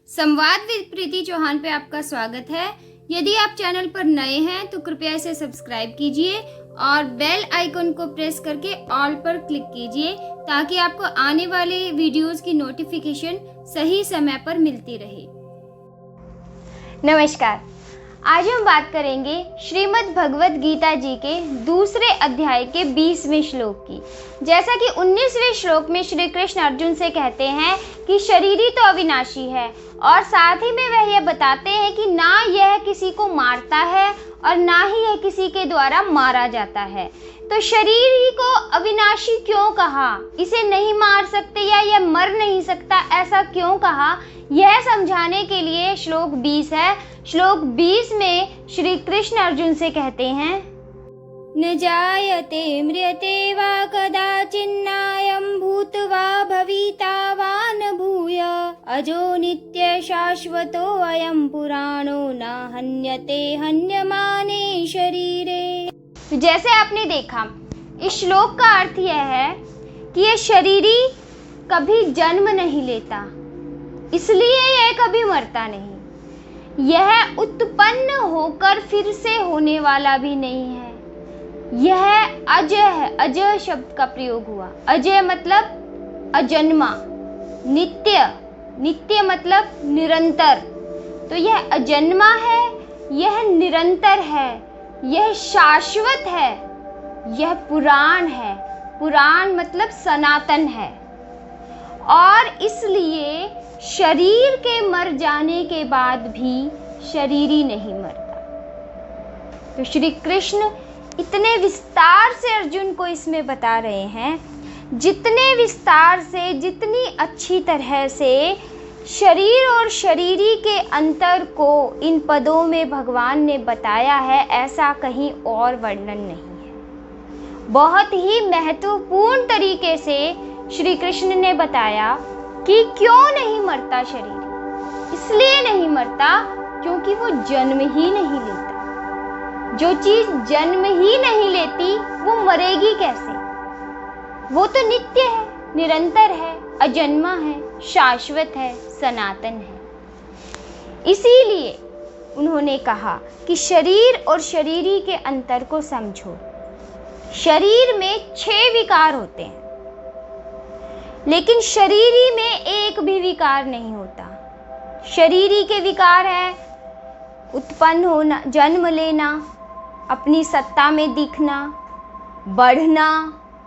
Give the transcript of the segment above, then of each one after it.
संवाद विद प्रीति चौहान पे आपका स्वागत है। यदि आप चैनल पर नए हैं तो कृपया इसे सब्सक्राइब कीजिए और बेल आइकन को प्रेस करके ऑल पर क्लिक कीजिए ताकि आपको आने वाले वीडियोस की नोटिफिकेशन सही समय पर मिलती रहे। नमस्कार, आज हम बात करेंगे श्रीमद् भगवत गीता जी के दूसरे अध्याय के 20वें श्लोक की। जैसा कि 19वें श्लोक में श्री कृष्ण अर्जुन से कहते हैं कि शरीर ही तो अविनाशी है, और साथ ही में वह यह बताते हैं कि ना यह किसी को मारता है और ना ही यह किसी के द्वारा मारा जाता है। तो शरीर ही को अविनाशी क्यों कहा? इसे नहीं मार सकते या यह मर नहीं सकता, ऐसा क्यों कहा? यह समझाने के लिए श्लोक 20 है। श्लोक 20 में श्री कृष्ण अर्जुन से कहते हैं, न जायते म्रियते वा कदाचिन्नायं भूत्वा भविता वा न भूय अजो नित्य शाश्वतो अयं पुराणो न हन्यते हन्यमाने शरीरे। जैसे आपने देखा, इस श्लोक का अर्थ यह है कि यह शरीरी कभी जन्म नहीं लेता, इसलिए यह कभी मरता नहीं। यह उत्पन्न होकर फिर से होने वाला भी नहीं है। यह अजय है। अजय शब्द का प्रयोग हुआ। अजय मतलब अजन्मा। नित्य, नित्य मतलब निरंतर। तो यह अजन्मा है, यह निरंतर है, यह शाश्वत है, यह पुराण है। पुराण मतलब सनातन है। और इसलिए शरीर के मर जाने के बाद भी शरीरी नहीं मरता। तो श्री कृष्ण इतने विस्तार से अर्जुन को इसमें बता रहे हैं, जितने विस्तार से, जितनी अच्छी तरह से शरीर और शरीरी के अंतर को इन पदों में भगवान ने बताया है, ऐसा कहीं और वर्णन नहीं है। बहुत ही महत्वपूर्ण तरीके से श्री कृष्ण ने बताया कि क्यों नहीं मरता शरीर। इसलिए नहीं मरता क्योंकि वो जन्म ही नहीं लेता। जो चीज जन्म ही नहीं लेती वो मरेगी कैसे? वो तो नित्य है, निरंतर है, अजन्मा है, शाश्वत है, सनातन है। इसीलिए उन्होंने कहा कि शरीर और शरीरी के अंतर को समझो। शरीर में 6 विकार होते हैं, लेकिन शरीरी में एक भी विकार नहीं होता। शरीरी के विकार है उत्पन्न होना, जन्म लेना, अपनी सत्ता में दिखना, बढ़ना,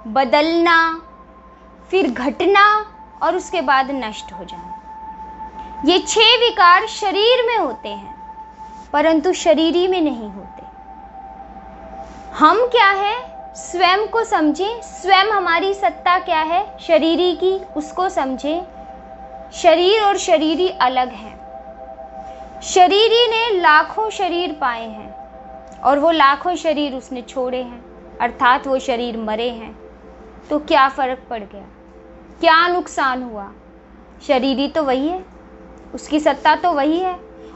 बदलना, फिर घटना और उसके बाद नष्ट हो जाना। ये 6 विकार शरीर में होते हैं, परंतु शरीरी में नहीं होते। हम क्या है? स्वयं को समझें। स्वयं हमारी सत्ता क्या है शरीरी की, उसको समझें। शरीर और शरीरी अलग है। शरीरी ने लाखों शरीर पाए हैं और वो लाखों शरीर उसने छोड़े हैं, अर्थात वो शरीर मरे हैं। तो क्या फर्क पड़ गया? क्या नुकसान हुआ? शरीरी तो वही है, उसकी सत्ता तो वही है।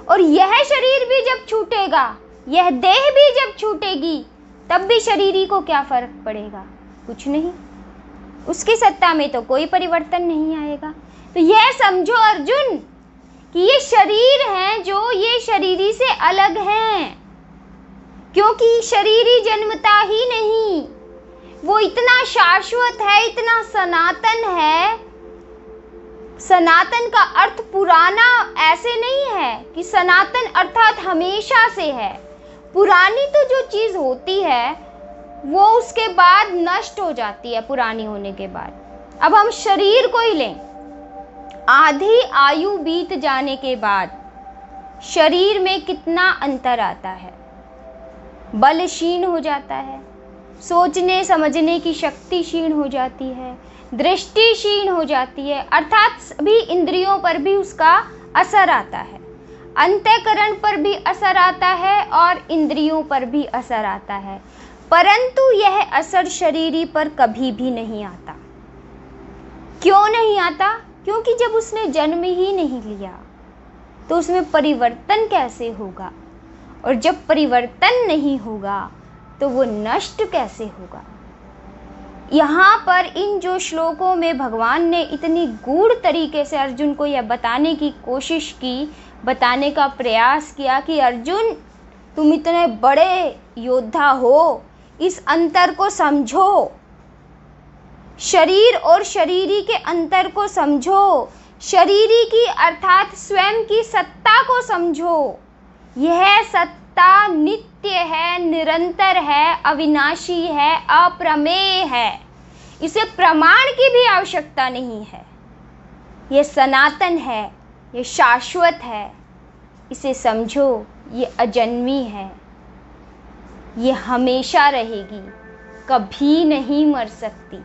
और यह शरीर भी जब छूटेगा, यह देह भी जब छूटेगी, तब भी शरीरी को क्या फर्क पड़ेगा? कुछ नहीं। उसकी सत्ता में तो कोई परिवर्तन नहीं आएगा। तो यह समझो अर्जुन कि ये शरीर हैं जो ये शरीरी से अलग हैं, क्योंकि शरीरी जन्मता ही नहीं। वो इतना शाश्वत है, इतना सनातन है। सनातन का अर्थ पुराना ऐसे नहीं है कि सनातन अर्थात हमेशा से है। पुरानी तो जो चीज़ होती है वो उसके बाद नष्ट हो जाती है, पुरानी होने के बाद। अब हम शरीर को ही लें, आधी आयु बीत जाने के बाद शरीर में कितना अंतर आता है। बल क्षीण हो जाता है, सोचने समझने की शक्ति क्षीण हो जाती है, दृष्टि क्षीण हो जाती है, अर्थात सभी इंद्रियों पर भी उसका असर आता है। अंतःकरण पर भी असर आता है और इंद्रियों पर भी असर आता है, परंतु यह असर शरीरी पर कभी भी नहीं आता। क्यों नहीं आता? क्योंकि जब उसने जन्म ही नहीं लिया तो उसमें परिवर्तन कैसे होगा? और जब परिवर्तन नहीं होगा तो वो नष्ट कैसे होगा? यहाँ पर इन जो श्लोकों में भगवान ने इतनी गूढ़ तरीके से अर्जुन को यह बताने की कोशिश की, बताने का प्रयास किया कि अर्जुन तुम इतने बड़े योद्धा हो, इस अंतर को समझो, शरीर और शरीरी के अंतर को समझो, शरीरी की अर्थात स्वयं की सत्ता को समझो। यह सत्ता नित्य है, निरंतर है, अविनाशी है, अप्रमेय है, इसे प्रमाण की भी आवश्यकता नहीं है। यह सनातन है, यह शाश्वत है, इसे समझो, ये अजन्मी है, ये हमेशा रहेगी, कभी नहीं मर सकती।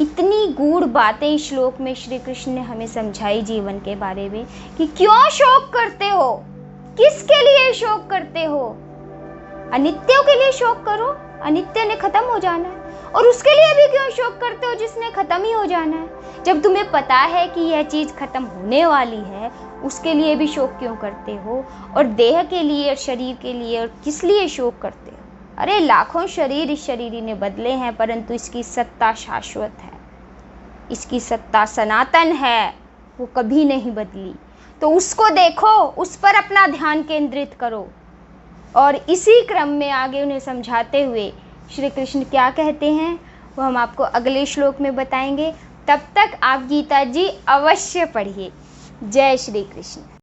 इतनी गूढ़ बातें इस श्लोक में श्री कृष्ण ने हमें समझाई जीवन के बारे में कि क्यों शोक करते हो, किसके लिए शोक करते हो। अनित्यों के लिए शोक करो, अनित्य ने खत्म हो जाना है, और उसके लिए भी क्यों शोक करते हो जिसने खत्म ही हो जाना है। जब तुम्हें पता है कि यह चीज़ खत्म होने वाली है, उसके लिए भी शोक क्यों करते हो। और देह के लिए और शरीर के लिए और किस लिए शोक करते हो। अरे लाखों शरीर इस शरीरी ने बदले हैं, परंतु इसकी सत्ता शाश्वत है, इसकी सत्ता सनातन है, वो कभी नहीं बदली। तो उसको देखो, उस पर अपना ध्यान केंद्रित करो। और इसी क्रम में आगे उन्हें समझाते हुए श्री कृष्ण क्या कहते हैं वो हम आपको अगले श्लोक में बताएंगे। तब तक आप गीता जी अवश्य पढ़िए। जय श्री कृष्ण।